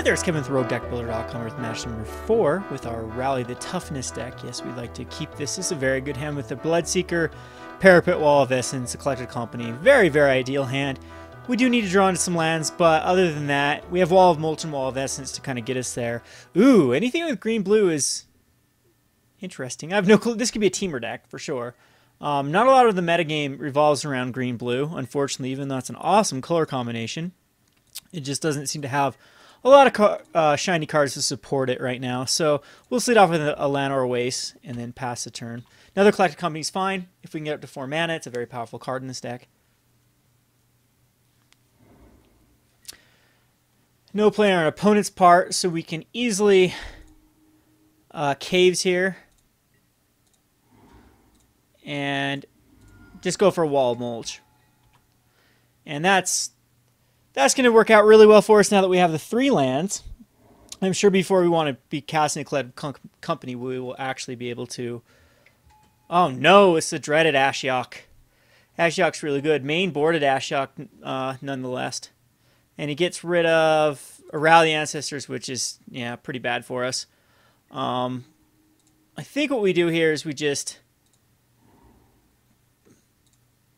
there, it's Kevin with RogueDeckBuilder.com with match number 4 with our Rally the Toughness deck. Yes, we'd like to keep this. This is a very good hand with the Bloodsucker, Parapet, Wall of Essence, a Collected Company. Very, very ideal hand. We do need to draw into some lands, but other than that, we have Wall of Mulch and Wall of Essence to kind of get us there. Ooh, anything with green-blue is interesting. I have no clue. This could be a teamer deck for sure. Not a lot of the metagame revolves around green-blue, unfortunately, even though it's an awesome color combination. It just doesn't seem to have a lot of shiny cards to support it right now. So we'll lead off with a land or a waste and then pass the turn. Another Collected Company is fine. If we can get up to 4 mana, it's a very powerful card in this deck. No play on our opponent's part, so we can easily caves here. And just go for a Wall of Mulch. And that's going to work out really well for us now that we have the 3 lands. I'm sure before we want to be casting a Collected Company, we will actually be able to... Oh no, it's the dreaded Ashiok. Ashiok's really good. Main boarded Ashiok nonetheless. And he gets rid of Rally Ancestors, which is, yeah, pretty bad for us. I think what we do here is we just...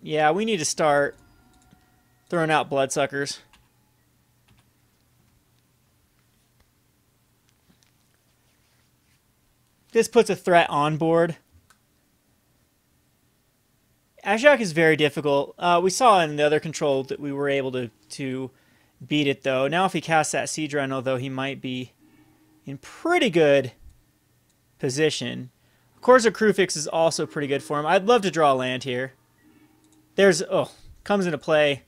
Yeah, we need to start throwing out Bloodsuckers. This puts a threat on board. Ashiok is very difficult. We saw in the other control that we were able to beat it, though. Now if he casts that Siege Rhino, though, he might be in pretty good position. Of course, a Crew Fix is also pretty good for him. I'd love to draw a land here. There's... Oh, comes into play.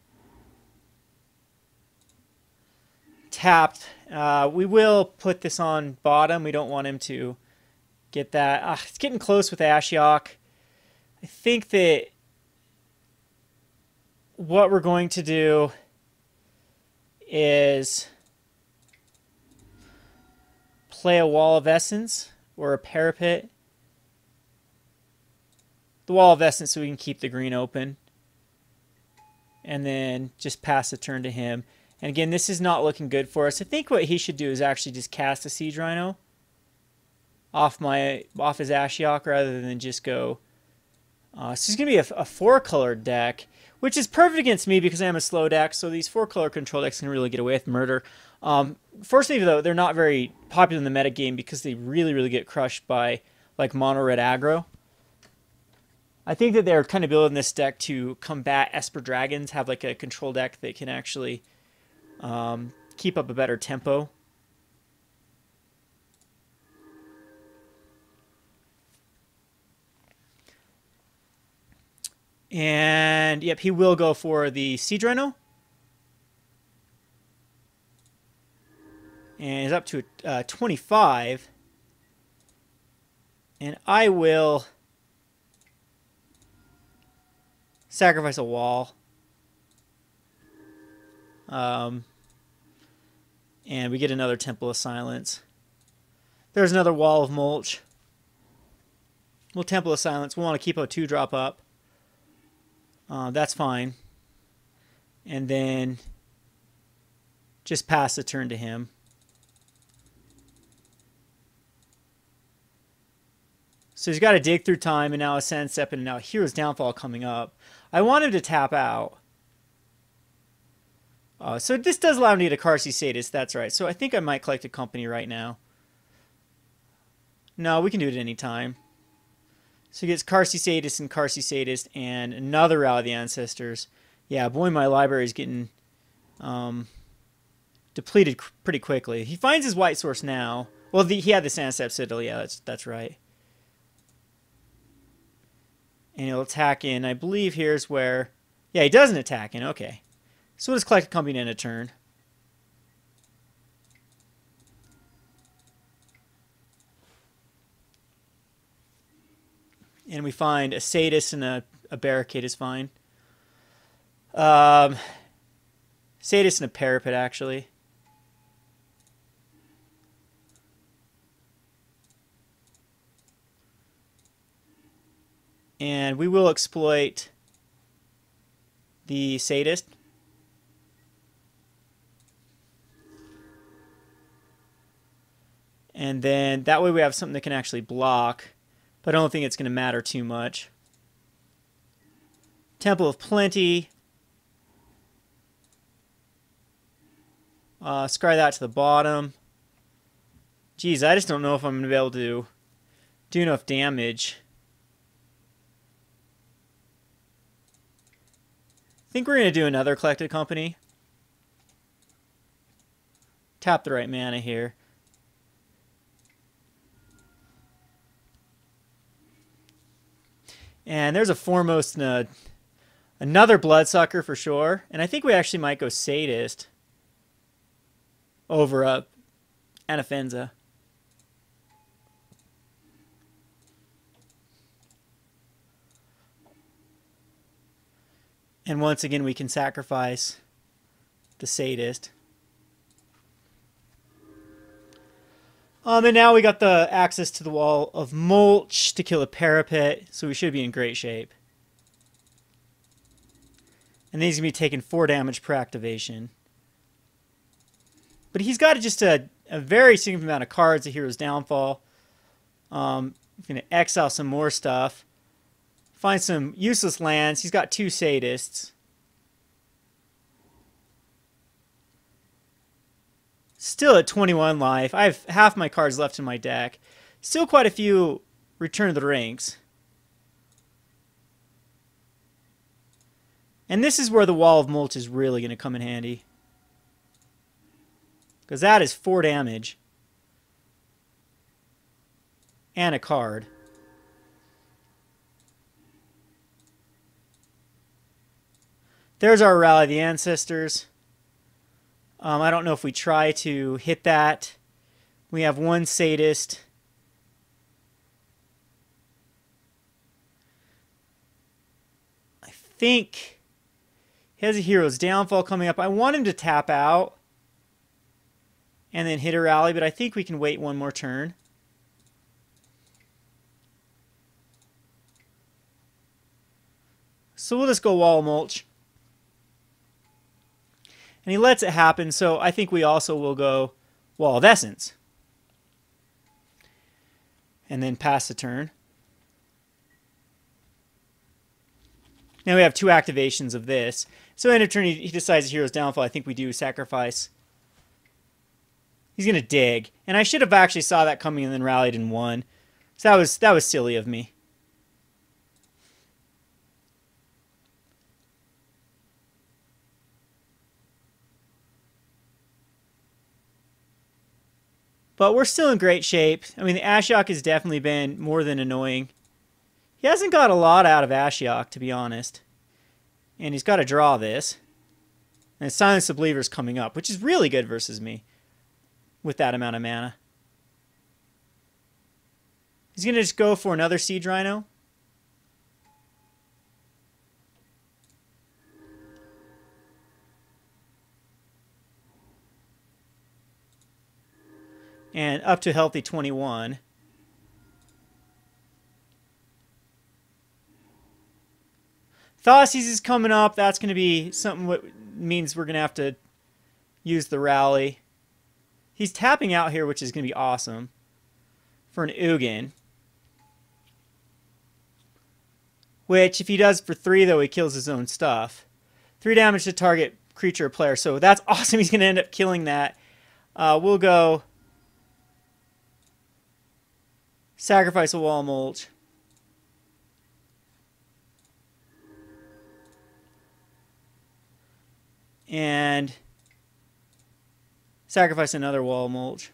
Tapped. We will put this on bottom. We don't want him to get that. It's getting close with Ashiok. I think that what we're going to do is play a Wall of Essence or a Parapet. The Wall of Essence so we can keep the green open. And then just pass the turn to him. And again, this is not looking good for us. I think what he should do is actually just cast a Siege Rhino off his Ashiok rather than just go. So it's going to be a 4-colored deck, which is perfect against me because I am a slow deck. So these 4-color control decks can really get away with murder. Fortunately, though, they're not very popular in the metagame because they really, really get crushed by like mono red aggro. I think that they're kind of building this deck to combat Esper Dragons, have like a control deck that can actually keep up a better tempo. And, yep, he will go for the Siege Rhino. And he's up to 25. And I will sacrifice a wall. And we get another Temple of Silence. There's another Wall of Mulch. We'll Temple of Silence. We want to keep a 2-drop up. That's fine. And then just pass the turn to him. So he's got to dig through time, and now a Sand Step, and now Hero's Downfall coming up. I want him to tap out. So this does allow me to Qasari Sadist, that's right. So I think I might collect a company right now. No, we can do it at any time. So he gets Qasari Sadist and Qasari Sadist and another Rally of the Ancestors. Yeah, boy, my library is getting depleted pretty quickly. He finds his white source now. Well, he had the Sand Step Citadel. Yeah, that's right. And he'll attack in. I believe here's where... Yeah, he doesn't attack in. Okay. So we'll just collect a company in a turn. And we find a Sadist and a Barricade is fine. Sadist and a Parapet, actually. And we will exploit the Sadist. And then that way we have something that can actually block. But I don't think it's going to matter too much. Temple of Plenty. Scry that to the bottom. Geez, I just don't know if I'm going to be able to do enough damage. I think we're going to do another Collected Company. Tap the right mana here. And there's a Foremost and another Bloodsucker for sure. And I think we actually might go Sadist over Anafenza. And once again, we can sacrifice the Sadist. And now we got the access to the Wall of Mulch to kill a Parapet, so we should be in great shape. And then he's going to be taking 4 damage per activation. But he's got just a very significant amount of cards at Hero's Downfall. He's going to exile some more stuff. Find some useless lands. He's got 2 Sadists. Still at 21 life. I have half my cards left in my deck. Still quite a few Return to the Ranks. And this is where the Wall of Mulch is really going to come in handy. Because that is 4 damage. And a card. There's our Rally of the Ancestors. I don't know if we try to hit that. We have 1 Sadist. I think he has a Hero's Downfall coming up. I want him to tap out and then hit a rally, but I think we can wait 1 more turn. So we'll just go Wall of Mulch. And he lets it happen, so I think we also will go Wall of Essence. And then pass the turn. Now we have 2 activations of this. So end of turn, he decides Hero's Downfall. I think we do sacrifice. He's going to dig. And I should have actually saw that coming and then rallied and won. So that was silly of me. But we're still in great shape. I mean, the Ashiok has definitely been more than annoying. He hasn't got a lot out of Ashiok, to be honest. And he's got to draw this. And Silence the Believer's coming up, which is really good versus me with that amount of mana. He's going to just go for another Siege Rhino. And up to healthy 21. Thoughtseize is coming up. That's going to be something what means we're going to have to use the rally. He's tapping out here, which is going to be awesome for an Ugin. Which, if he does for 3, though, he kills his own stuff. 3 damage to target creature or player. So that's awesome. He's going to end up killing that. We'll go sacrifice a Wall of Mulch. And sacrifice another Wall of Mulch.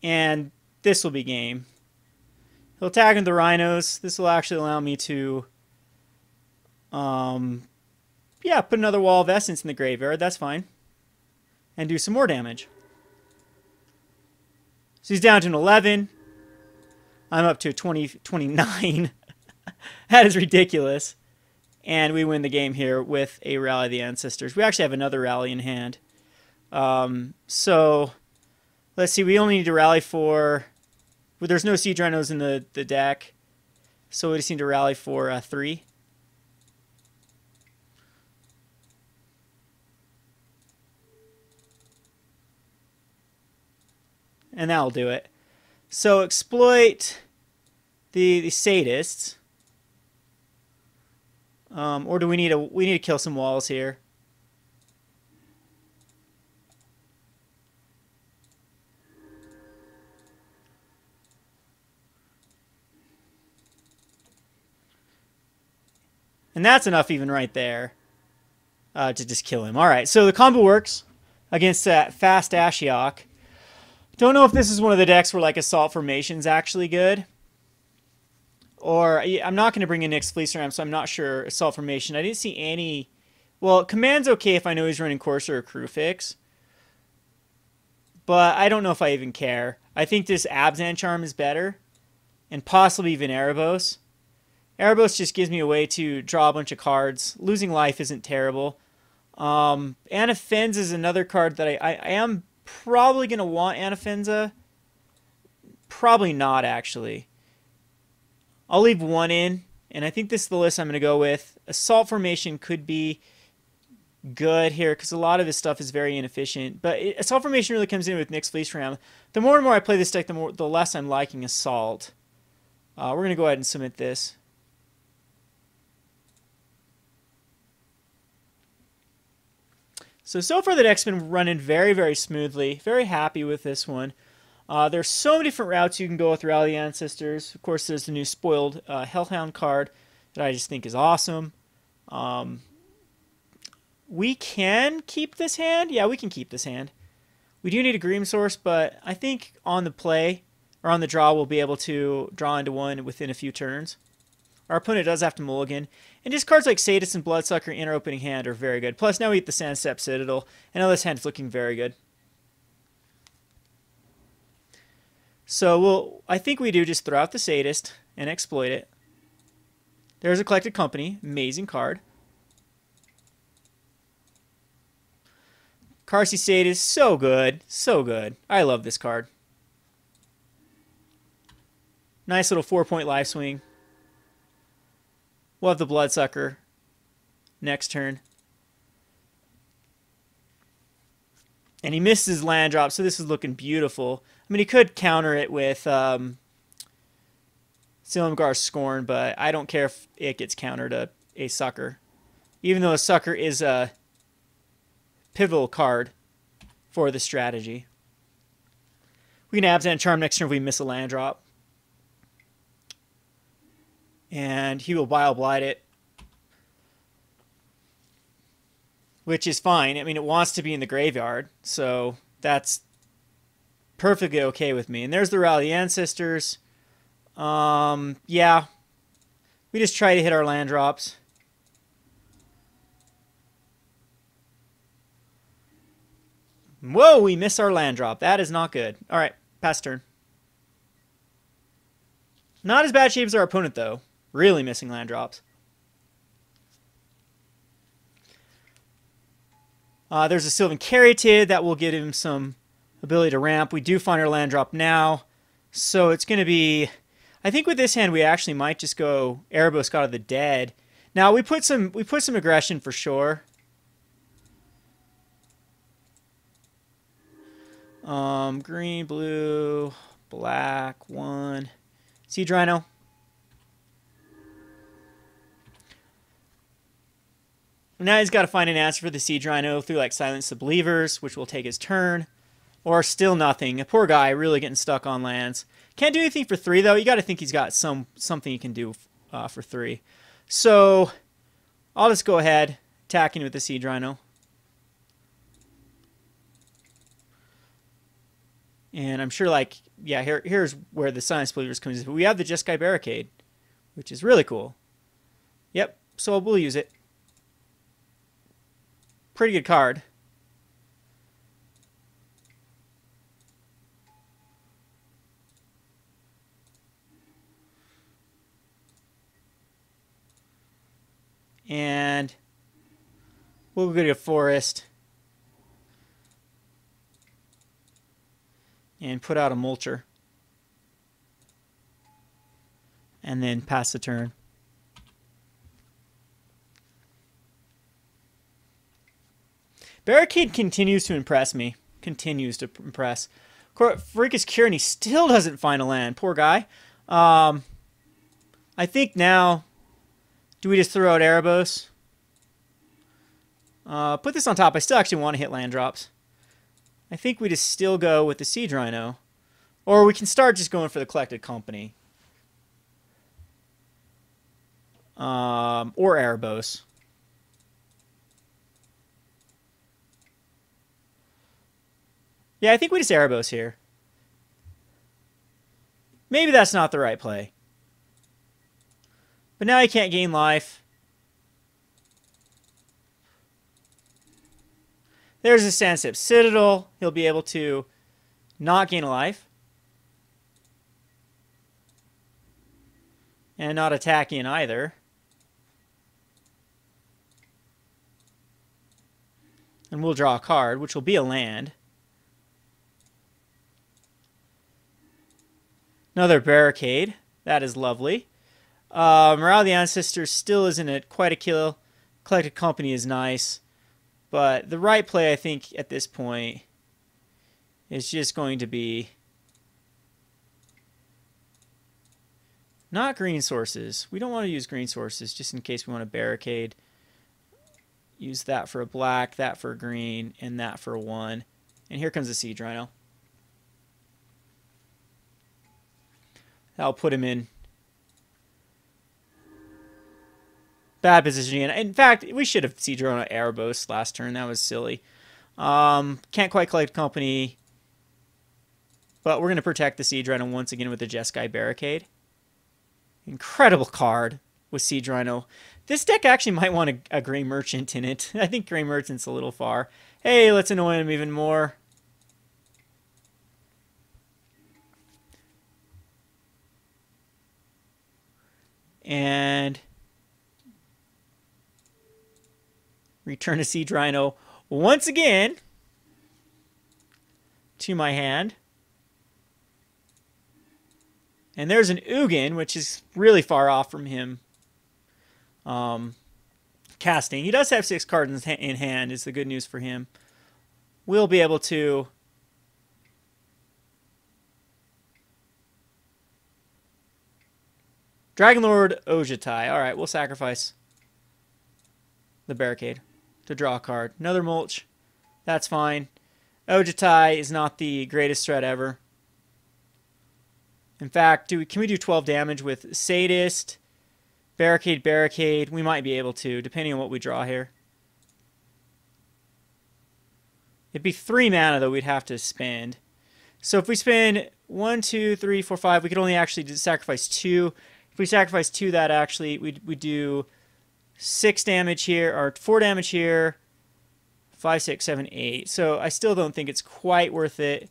And this will be game. He'll attack into the Rhinos. This will actually allow me to yeah, put another Wall of Essence in the graveyard. That's fine. And do some more damage. So he's down to an 11. I'm up to a 29. That is ridiculous. And we win the game here with a Rally of the Ancestors. We actually have another rally in hand. So let's see. We only need to rally for... Well, there's no Siege Rhinos in the deck. So we just need to rally for 3. and that'll do it. So exploit the Sadists. Or do we need to kill some walls here? And that's enough even right there to just kill him. All right, so the combo works against that fast Ashiok. Don't know if this is one of the decks where like Assault Formation's actually good. Or I'm not going to bring in Nyx's Fleece-Ram, so I'm not sure Assault Formation. I didn't see any. Well, Command's okay if I know he's running Courser or Crew Fix. But I don't know if I even care. I think this Abzan Charm is better. And possibly even Erebos. Erebos just gives me a way to draw a bunch of cards. Losing life isn't terrible. Anafenza is another card that I am probably going to want Anafenza. Probably not, actually. I'll leave one in, and I think this is the list I'm going to go with. Assault Formation could be good here, because a lot of his stuff is very inefficient. But Assault Formation really comes in with Nyx's Fleece-Ram. The more and more I play this deck, the less I'm liking Assault. We're going to go ahead and submit this. So far the deck's been running very, very smoothly. Very happy with this one. There's so many different routes you can go with Rally Ancestors. Of course, there's the new Spoiled Hellhound card that I just think is awesome. We can keep this hand. Yeah, we can keep this hand. We do need a Green Source, but I think on the play, or on the draw, we'll be able to draw into one within a few turns. Our opponent does have to mulligan. And just cards like Sadist and Bloodsucker in our opening hand are very good. Plus, now we get the Sandstep Citadel. And now this hand is looking very good. So I think we do just throw out the Sadist and exploit it. There's a Collected Company. Amazing card. Karsi Sadist, so good. So good. I love this card. Nice little 4-point life swing. We'll have the Bloodsucker next turn. And he misses his land drop, so this is looking beautiful. I mean, he could counter it with Silumgar's Scorn, but I don't care if it gets countered to a Sucker. Even though a Sucker is a pivotal card for the strategy. We can Abzan Charm next turn if we miss a land drop. And he will Bile Blight it. Which is fine. I mean, it wants to be in the graveyard. So that's perfectly okay with me. And there's the Rally Ancestors. Yeah. We just try to hit our land drops. Whoa, we miss our land drop. That is not good. All right, pass turn. Not as bad shape as our opponent, though. Really missing land drops. There's a Sylvan Caryatid that will give him some ability to ramp. We do find our land drop now. So it's going to be... I think with this hand, we actually might just go Erebos God of the Dead. Now, we put some aggression for sure. Green, blue, black, 1. Siege Rhino. Now he's got to find an answer for the Siege Rhino through like Silence the Believers, which will take his turn. Or still nothing. A poor guy really getting stuck on lands. Can't do anything for 3 though. You got to think he's got something he can do for 3. So I'll just go ahead attacking with the Siege Rhino. And I'm sure like, yeah, here's where the Silence Believers comes in. But we have the Jeskai Barricade, which is really cool. Yep, so we'll use it. Pretty good card. And we'll go to a forest and put out a Mulcher. And then pass the turn. Barricade continues to impress me. Continues to impress. Freakus Cure, and he still doesn't find a land. Poor guy. I think now, do we just throw out Erebos? Put this on top. I still actually want to hit land drops. I think we just still go with the Siege Rhino. Or we can start just going for the Collected Company. Or Erebos. Yeah, I think we just Erebos here. Maybe that's not the right play. But now he can't gain life. There's a Sandstep Citadel. He'll be able to not gain a life. And not attack in either. And we'll draw a card, which will be a land. Another Barricade. That is lovely. Morale of the Ancestors still isn't quite a kill. Collected Company is nice. But the right play, I think, at this point is just going to be not green sources. We don't want to use green sources just in case we want to barricade. Use that for a black, that for a green, and that for a 1. And here comes the Siege Rhino. That'll put him in bad position again. In fact, we should have Siege Rhino Erebos last turn. That was silly. Can't quite collect company. But we're going to protect the Siege Rhino once again with the Jeskai Barricade. Incredible card with Siege Rhino. This deck actually might want a Grey Merchant in it. I think Grey Merchant's a little far. Hey, let's annoy him even more. And return a Siege Rhino once again to my hand. And there's an Ugin, which is really far off from him casting. He does have 6 cards in hand, is the good news for him. We'll be able to Dragon Lord Ojutai. Alright, we'll sacrifice the Barricade to draw a card. Another Mulch. That's fine. Ojutai is not the greatest threat ever. In fact, can we do 12 damage with Sadist, Barricade, Barricade? We might be able to, depending on what we draw here. It'd be 3 mana, though, we'd have to spend. So if we spend 1, 2, 3, 4, 5, we could only actually sacrifice 2. If we sacrifice 2, that actually, we do 6 damage here, or 4 damage here, 5, 6, 7, 8. So I still don't think it's quite worth it.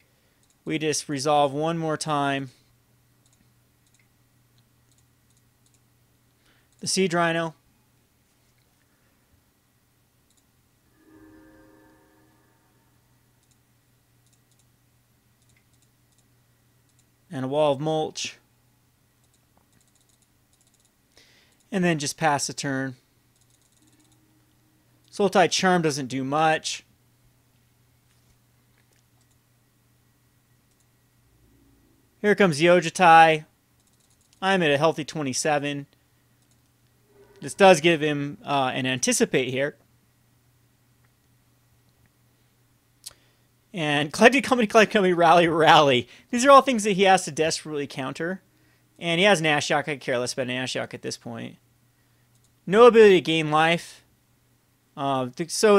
We just resolve one more time. The Siege Rhino. And a Wall of Mulch. And then just pass the turn. Sultai Charm doesn't do much. Here comes the Ojutai. I'm at a healthy 27. This does give him an Anticipate here. And Collected Company, Rally, Rally. These are all things that he has to desperately counter. And he has an Ashiok. I could care less about an Ashiok at this point. No ability to gain life. So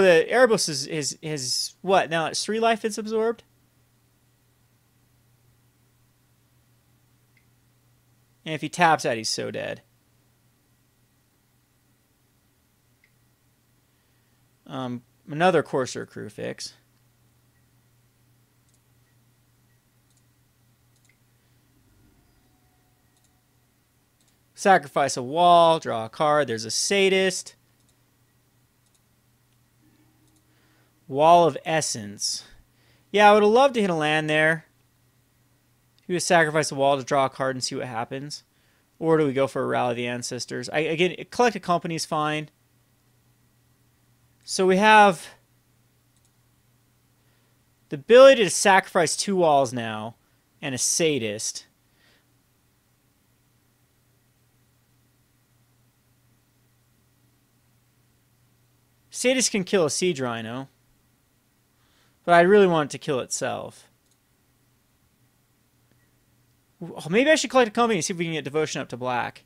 the Erebos is what? Now it's 3 life it's absorbed? And if he taps out, he's so dead. Another Courser Crew fix. Sacrifice a wall, draw a card. There's a Sadist. Wall of Essence. Yeah, I would have loved to hit a land there. Do we sacrifice a wall to draw a card and see what happens? Or do we go for a Rally of the Ancestors? Again, Collected Company is fine. So we have The ability to sacrifice 2 walls now and a Sadist. Sadist can kill a Siege Rhino, but I really want it to kill itself. Oh, maybe I should collect a company and see if we can get Devotion up to black.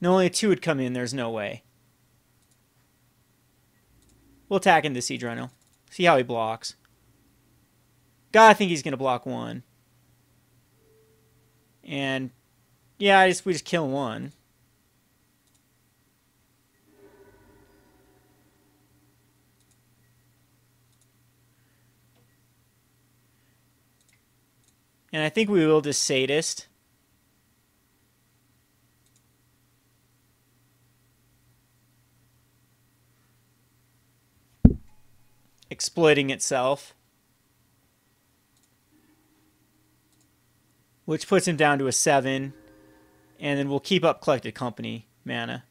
No, only 2 would come in. There's no way. We'll attack into Siege Rhino. See how he blocks. Gotta think he's going to block 1. And, yeah, we just kill 1. And I think we will just Sadist. Exploiting itself. Which puts him down to a 7. And then we'll keep up Collected Company mana.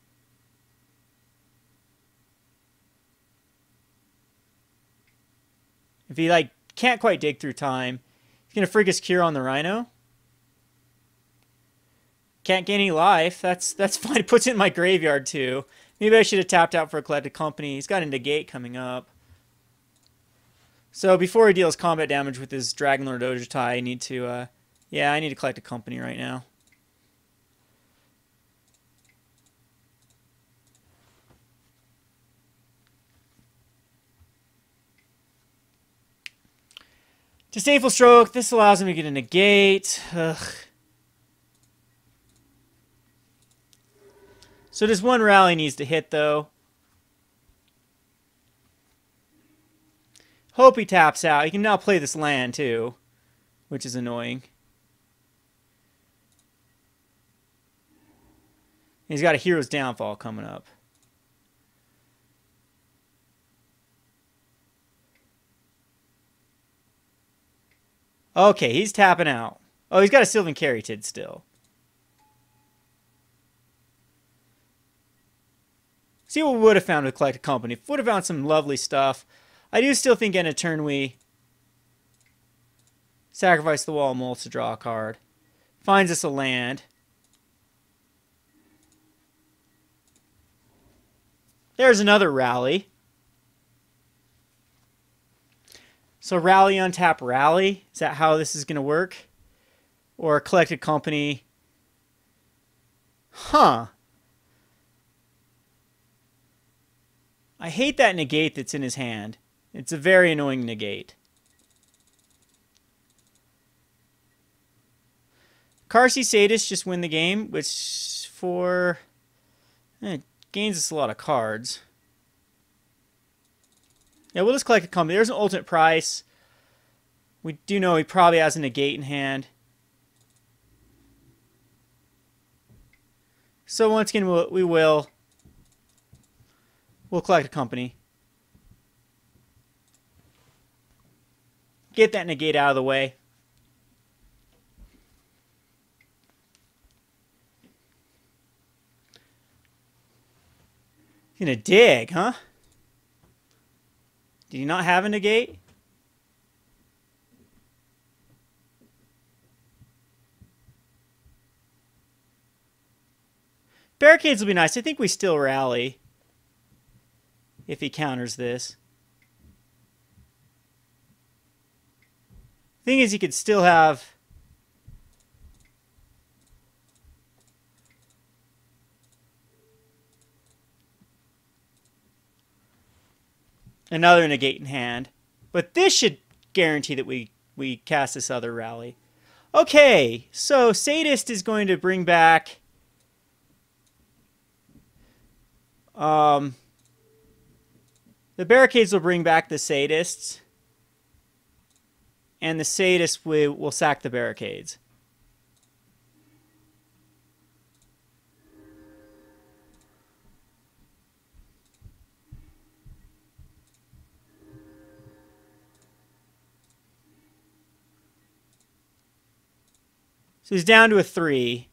If he, like, can't quite dig through time, he's going to Frickus Cure on the Rhino. Can't gain any life. That's fine. It puts it in my graveyard, too. Maybe I should have tapped out for a Collected Company. He's got a Negate coming up. So before he deals combat damage with his Dragonlord Ojutai, I need to, yeah, I need to collect a company right now. Disdainful Stroke. This allows him to get a Negate. Ugh. So this one rally needs to hit, though. Hope he taps out. He can now play this land, too, which is annoying. He's got a Hero's Downfall coming up. Okay, he's tapping out. Oh, he's got a Sylvan Caryatid still. See what we would have found with Collected Company. Would have found some lovely stuff. I do still think in a turn we sacrifice the Wall of Mulch to draw a card. Finds us a land. There's another rally. So rally, untap, rally. Is that how this is going to work? Or Collected Company. Huh. I hate that Negate that's in his hand. It's a very annoying Negate. Karsi Sadist just win the game, which for... it gains us a lot of cards. Yeah, we'll just collect a company. There's an ultimate price. We do know he probably has a Negate in hand. So once again, we'll collect a company. Get that Negate out of the way. He's gonna dig, huh? Did he not have a Negate? Barricades will be nice. I think we still rally if he counters this. Thing is, he could still have another Negate in hand. But this should guarantee that we cast this other rally. Okay, so Sadist is going to bring back the Barricades will bring back the Sadists. And the Sadists will sack the Barricades. So he's down to a 3.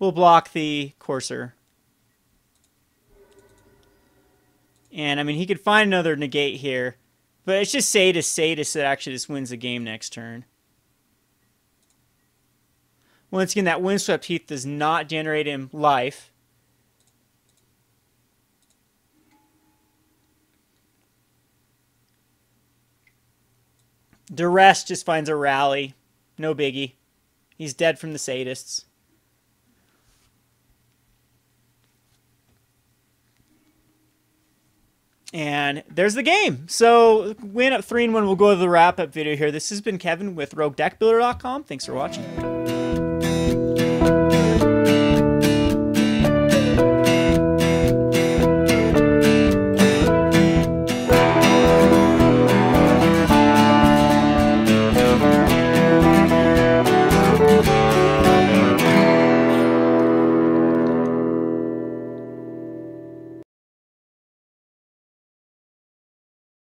We'll block the Courser. And, I mean, he could find another negate here. But it's just Sadist that actually just wins the game next turn. Once again, that Windswept Heath does not generate him life. Duress just finds a rally. No biggie. He's dead from the Sadists. And there's the game. So win up 3-1. We'll go to the wrap-up video here. This has been Kevin with RogueDeckBuilder.com. Thanks for watching.